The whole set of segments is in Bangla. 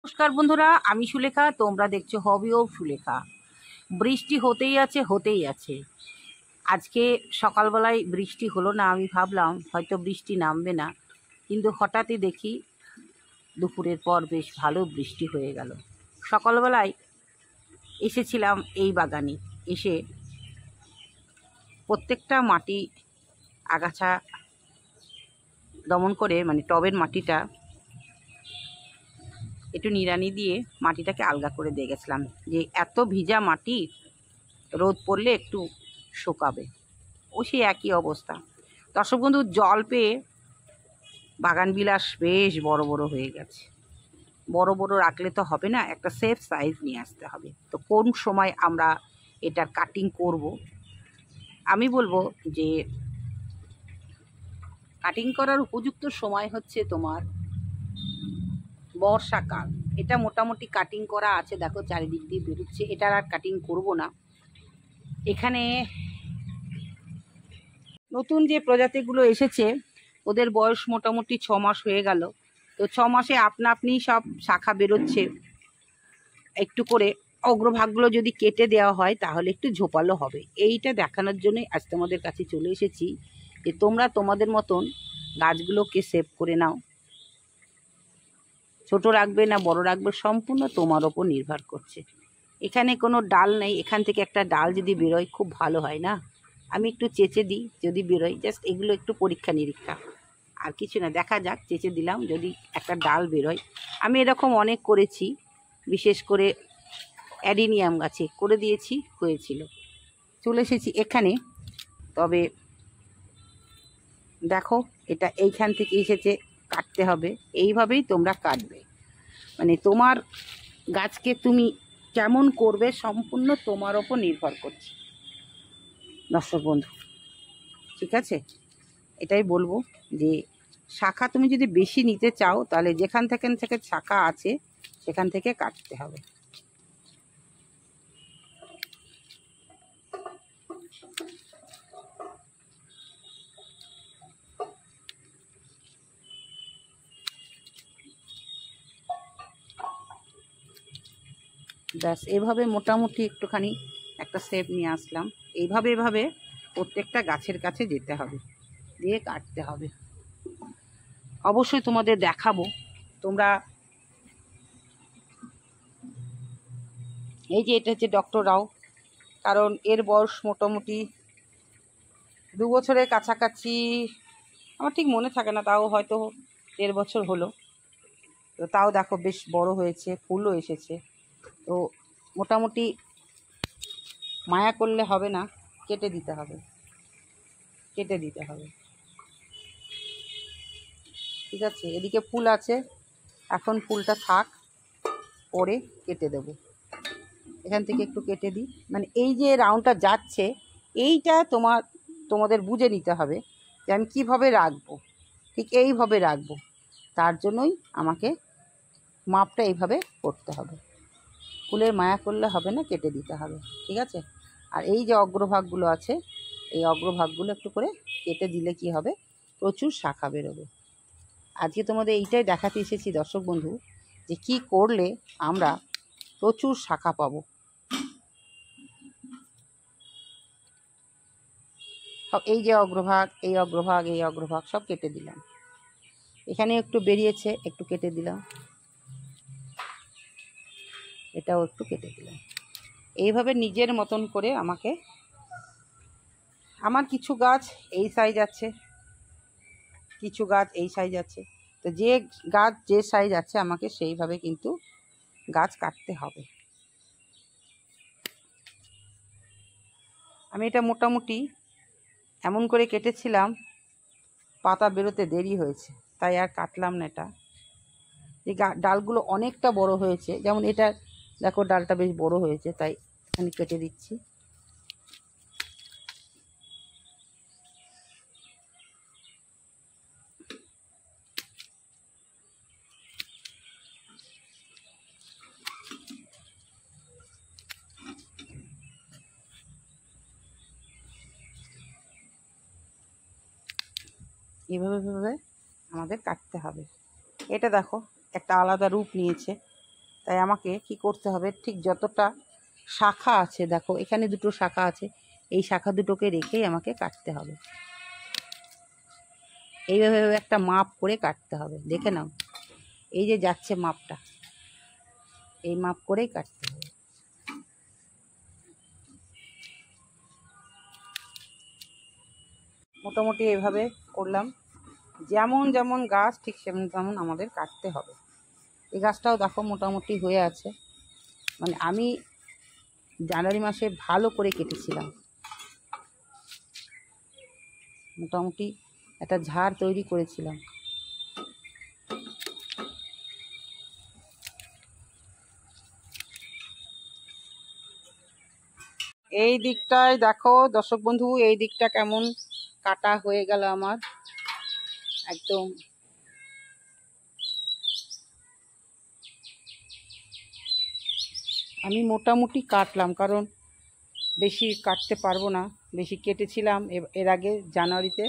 নমস্কার বন্ধুরা, আমি সুলেখা। তোমরা দেখছো হবি অফ সুলেখা। বৃষ্টি হতেই আছে। আজকে সকালবেলায় বৃষ্টি হলো না, আমি ভাবলাম হয়তো বৃষ্টি নামবে না, কিন্তু হঠাৎই দেখি দুপুরের পর বেশ ভালো বৃষ্টি হয়ে গেল। সকালবেলায় এসেছিলাম এই বাগানে, এসে প্রত্যেকটা মাটি আগাছা দমন করে, মানে টবের মাটিটা একটু নিড়ানি দিয়ে মাটিটাকে আলগা করে দিয়ে গেছিলাম, যে এত ভিজা মাটি রোদ পড়লে একটু শুকাবে। ও সেই একই অবস্থা। দর্শক বন্ধু, জল পেয়ে বাগান বিলাস বেশ বড় বড় হয়ে গেছে। বড় বড় রাখলে তো হবে না, একটা সেফ সাইজ নিয়ে আসতে হবে। তো কোন সময় আমরা এটার কাটিং করব? আমি বলবো যে কাটিং করার উপযুক্ত সময় হচ্ছে তোমার বর্ষাকাল। এটা মোটামুটি কাটিং করা আছে, দেখো চারিদিক দিয়ে বেরোচ্ছে। এটার আর কাটিং করব না। এখানে নতুন যে প্রজাতিগুলো এসেছে ওদের বয়স মোটামুটি 6 মাস হয়ে গেল। তো 6 মাসে আপনা আপনি সব শাখা বেরোচ্ছে। একটু করে অগ্রভাগগুলো যদি কেটে দেওয়া হয় তাহলে একটু ঝোপালো হবে। এইটা দেখানোর জন্যই আজ তোমাদের কাছে চলে এসেছি, যে তোমরা তোমাদের মতন গাছগুলোকে সেভ করে নাও। ছোট রাখবে না বড় রাখবে সম্পূর্ণ তোমার ওপর নির্ভর করছে। এখানে কোনো ডাল নেই, এখান থেকে একটা ডাল যদি বেরোয় খুব ভালো হয় না? আমি একটু চেঁচে দিই, যদি বেরোয়। জাস্ট এগুলো একটু পরীক্ষা নিরীক্ষা, আর কিছু না। দেখা যাক, চেঁচে দিলাম, যদি একটা ডাল বেরোয়। আমি এরকম অনেক করেছি, বিশেষ করে অ্যাডিনিয়াম গাছে করে দিয়েছি, হয়েছিল। চলে এসেছি এখানে। তবে দেখো, এটা এইখান থেকে এসেছে, কাটতে হবে। এইভাবেই তোমরা কাটবে, মানে তোমার গাছকে তুমি কেমন করবে সম্পূর্ণ তোমার ওপর নির্ভর করছে দর্শক বন্ধু। ঠিক আছে, এটাই বলবো যে শাখা তুমি যদি বেশি নিতে চাও তাহলে যেখান থেকে শাখা আছে সেখান থেকে কাটতে হবে। ব্যাস, এভাবে মোটামুটি একটুখানি একটা শেপ নিয়ে আসলাম। এইভাবে প্রত্যেকটা গাছের কাছে যেতে হবে, দিয়ে কাটতে হবে। অবশ্যই তোমাদের দেখাবো। তোমরা এই যে এটা হচ্ছে ডক্টর রাও, কারণ এর বয়স মোটামুটি 2 বছরের কাছাকাছি। আমার ঠিক মনে থাকে না, তাও হয়তো 1.5 বছর হলো। তো তাও দেখো বেশ বড় হয়েছে, ফুলও এসেছে। তো মোটামুটি মায়া করলে হবে না, কেটে দিতে হবে। ঠিক আছে, এদিকে ফুল আছে, এখন ফুলটা থাক, পরে কেটে দেব। এখান থেকে একটু কেটে দিই, মানে এই যে রাউন্ডটা যাচ্ছে এইটা তোমাদের বুঝে নিতে হবে যে আমি কীভাবে রাখবো, ঠিক এইভাবে রাখবো। তার জন্যই আমাকে মাপটা এইভাবে করতে হবে। ফুলের মায়া করলে হবে না, কেটে দিতে হবে। ঠিক আছে, আর এই যে অগ্রভাগগুলো আছে, এই অগ্রভাগগুলো একটু করে কেটে দিলে কি হবে, প্রচুর শাখা বেরোবে। আজকে তোমাদের এইটাই দেখাতে এসেছি দর্শক বন্ধু, যে কি করলে আমরা প্রচুর শাখা পাবো। এই যে অগ্রভাগ, এই অগ্রভাগ সব কেটে দিলাম। এখানে একটু বেরিয়েছে, একটু কেটে দিলাম। এটাও একটু কেটে দিলাম। এইভাবে নিজের মতন করে আমাকে, আমার কিছু গাছ এই সাইজ আছে, কিছু গাছ এই সাইজ আছে, তো যে গাছ যে সাইজ আছে আমাকে সেইভাবে কিন্তু গাছ কাটতে হবে। আমি এটা মোটামুটি এমন করে কেটেছিলাম, পাতা বেরোতে দেরি হয়েছে, তাই আর কাটলাম না। এটা এই ডালগুলো অনেকটা বড় হয়েছে, যেমন এটা দেখো ডালটা বেশ বড় হয়েছে, তাই আমি কেটে দিচ্ছি। এভাবে আমাদের কাটতে হবে। এটা দেখো একটা আলাদা রূপ নিয়েছে, তাই আমাকে কি করতে হবে, ঠিক যতটা শাখা আছে, দেখো এখানে দুটো শাখা আছে, এই শাখা দুটোকে রেখেই আমাকে কাটতে হবে। এইভাবে একটা মাপ করে কাটতে হবে, দেখে নাও এই যে যাচ্ছে মাপটা, এই মাপ করেই কাটতে হবে। মোটামুটি এইভাবে করলাম, যেমন যেমন গাছ ঠিক সেমন তেমন আমাদের কাটতে হবে। এই গাছটাও দেখো মোটামুটি হয়ে আছে, মানে আমি জানুয়ারি মাসে ভালো করে কেটেছিলাম, মোটামুটি একটা ঝাড় তৈরি করেছিলাম। এই দিকটায় দেখো দর্শক বন্ধু, এই দিকটা কেমন কাটা হয়ে গেল আমার একদম। আমি মোটামুটি কাটলাম, কারণ বেশি কাটতে পারবো না, বেশি কেটেছিলাম এর আগে জানুয়ারিতে।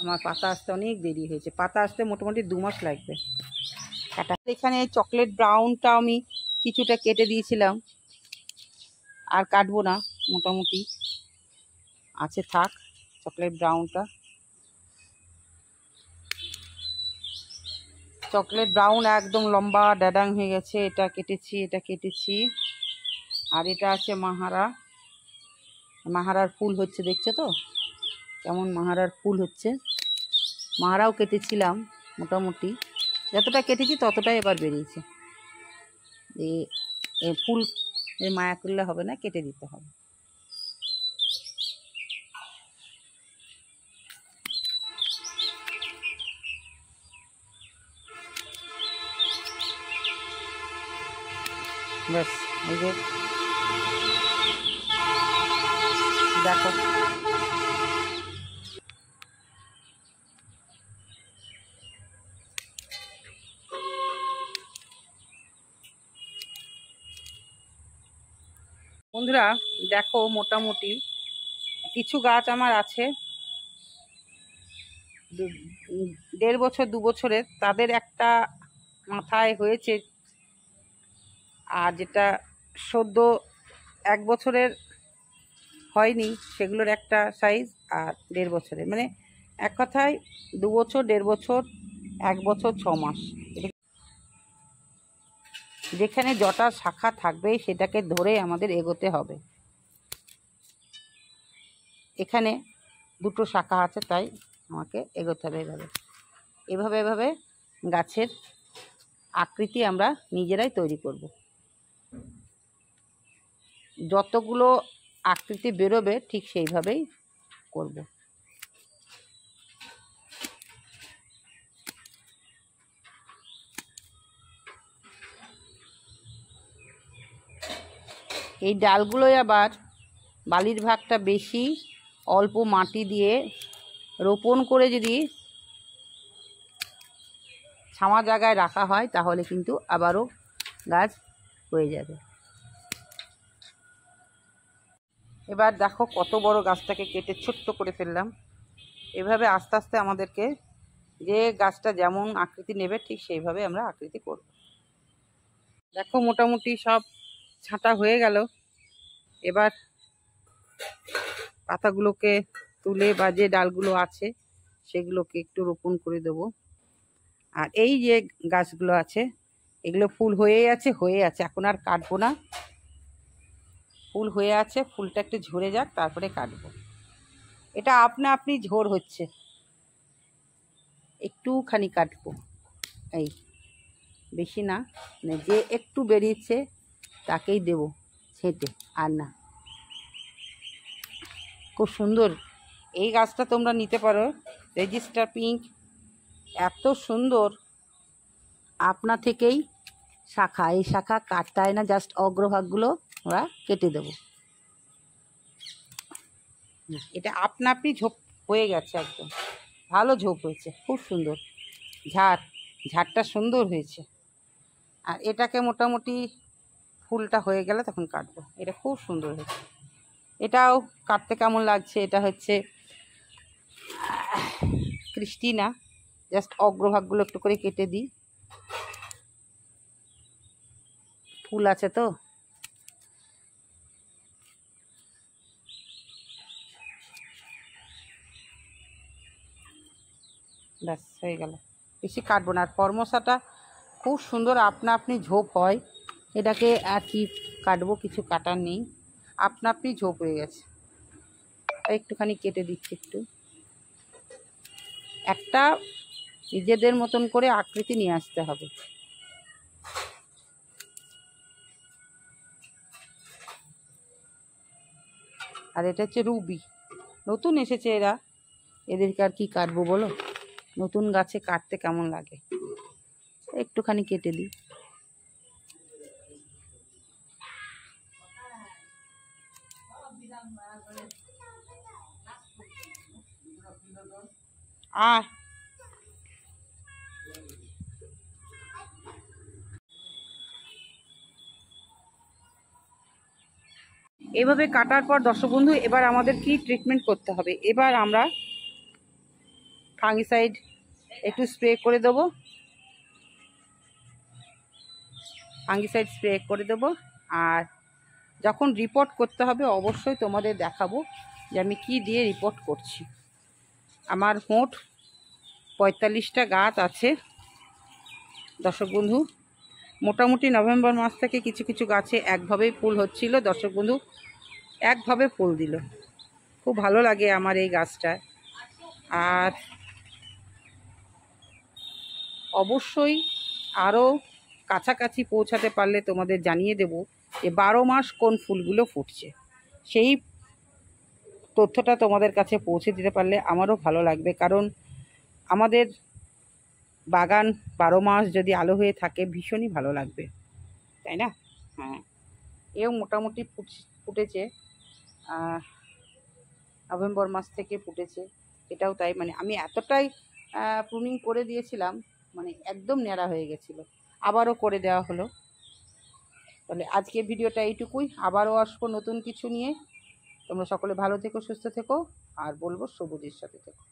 আমার পাতা আসতে অনেক দেরি হয়েছে, পাতা আসতে মোটামুটি 2 মাস লাগবে কাটা। এখানে চকলেট ব্রাউনটা আমি কিছুটা কেটে দিয়েছিলাম, আর কাটবো না, মোটামুটি আছে থাক চকলেট ব্রাউনটা। চকলেট ব্রাউন একদম লম্বা ড্যাডাং হয়ে গেছে, এটা কেটেছি, এটা কেটেছি। আর এটা আছে মাহারা, মাহারার ফুল হচ্ছে, দেখছো তো কেমন মাহারার ফুল হচ্ছে। মাহারাও কেটেছিলাম, মোটামুটি যতটা কেটেছি ততটাই এবার বেরিয়েছে। ফুল মায়া করলে হবে না, কেটে দিতে হবে। ব্যাস, এই যে দেখো বন্ধুরা, দেখো মোটামুটি কিছু গাছ আমার আছে 1.5 বছর 2 বছরের, তাদের একটা মাথায় হয়েছে, আর যেটা সদ্য 1 বছরের হয়নি সেগুলোর একটা সাইজ, আর 1.5 বছরের, মানে এক কথায় 2 বছর 1.5 বছর 1 বছর 6 মাস। যেখানে জটা শাখা থাকবে সেটাকে ধরে আমাদের এগোতে হবে। এখানে 2টো শাখা আছে, তাই আমাকে এগোতে হবে এভাবে এভাবে এভাবে গাছের আকৃতি আমরা নিজেরাই তৈরি করব। যতগুলো আকৃতি বেরোবে ঠিক সেইভাবেই করব। এই ডালগুলোই আবার বালির ভাগটা বেশি, অল্প মাটি দিয়ে রোপণ করে যদি ছামা জায়গায় রাখা হয় তাহলে কিন্তু আবারও গাছ হয়ে যাবে। এবার দেখো কত বড় গাছটাকে কেটে ছোট্ট করে ফেললাম। এভাবে আস্তে আস্তে আমাদেরকে যে গাছটা যেমন আকৃতি নেবে ঠিক সেইভাবে আমরা আকৃতি করব। দেখো মোটামুটি সব ছাঁটা হয়ে গেল, এবার পাতাগুলোকে তুলে বা যে ডালগুলো আছে সেগুলোকে একটু রোপণ করে দেবো। আর এই যে গাছগুলো আছে এগুলো ফুল হয়ে আছে, এখন আর কাটবো না, ফুল হয়ে আছে, ফুলটা একটু ঝরে যাক তারপরে কাটবো। এটা আপনা আপনি ঝোর হচ্ছে, একটুখানি কাটবো, এই বেশি না, মানে যে একটু বেরিয়েছে তাকেই দেবো ছেঁটে, আর না। খুব সুন্দর এই গাছটা, তোমরা নিতে পারো, রেজিস্টার পিঙ্ক, এত সুন্দর। আপনা থেকেই শাখা, এই শাখা কাটতে হয় না, জাস্ট অগ্রভাগগুলো আমরা কেটে দেব। এটা আপনা আপনি ঝোপ হয়ে গেছে, একদম ভালো ঝোপ হয়েছে, খুব সুন্দর ঝাড়টা সুন্দর হয়েছে। আর এটাকে মোটামুটি ফুলটা হয়ে গেলে তখন কাটবো। এটা খুব সুন্দর হয়েছে, এটাও কাটতে কেমন লাগছে, এটা হচ্ছে ক্রিস্টিনা, জাস্ট অগ্রভাগগুলো একটু করে কেটে দিই। ফুল আছে তো। ব্যাস হয়ে গেল, বেশি কাটবো না। আর পরমসাটা খুব সুন্দর আপনা আপনি ঝোপ হয়, এটাকে আর কি কাটবো, কিছু কাটার নেই, আপনা আপনি ঝোপ হয়ে গেছে। একটুখানি কেটে দিচ্ছি একটু, একটা নিজেদের মতন করে আকৃতি নিয়ে আসতে হবে। আর এটা হচ্ছে রুবি, নতুন এসেছে এরা, এদেরকে আর কি কাটবো বলো, নতুন গাছে কাটতে কেমন লাগে। একটুখানি কেটে দিই। এভাবে কাটার পর দর্শক বন্ধু এবার আমাদের কি ট্রিটমেন্ট করতে হবে, এবার আমরা ফাঙ্গিসাইড একটু স্প্রে করে দেবো, ফাঙ্গিসাইড স্প্রে করে দেবো। আর যখন রিপোর্ট করতে হবে অবশ্যই তোমাদের দেখাবো যে আমি কি দিয়ে রিপোর্ট করছি। আমার মোট 45টা গাছ আছে দর্শক বন্ধু। মোটামুটি নভেম্বর মাস থেকে কিছু কিছু গাছে একভাবেই ফুল হচ্ছিল দর্শক বন্ধু, একভাবে ফুল দিল। খুব ভালো লাগে আমার এই গাছটা। আর অবশ্যই আরও কাছাকাছি পৌঁছাতে পারলে তোমাদের জানিয়ে দেব যে 12 মাস কোন ফুলগুলো ফুটছে, সেই তথ্যটা তোমাদের কাছে পৌঁছে দিতে পারলে আমারও ভালো লাগবে। কারণ আমাদের বাগান 12 মাস যদি আলো হয়ে থাকে ভীষণই ভালো লাগবে, তাই না? হ্যাঁ, এও মোটামুটি ফুটেছে, নভেম্বর মাস থেকে ফুটেছে, এটাও তাই। মানে আমি এতটাই প্রুনিং করে দিয়েছিলাম, মানে একদম ন্যাড়া হয়ে গেছিলো, আবারও করে দেওয়া হলো। তাহলে আজকে ভিডিওটা এইটুকুই, আবারও আসবো নতুন কিছু নিয়ে। তোমরা সকলে ভালো থেকো, সুস্থ থেকো, আর বলবো সবুজের সাথে থেকো।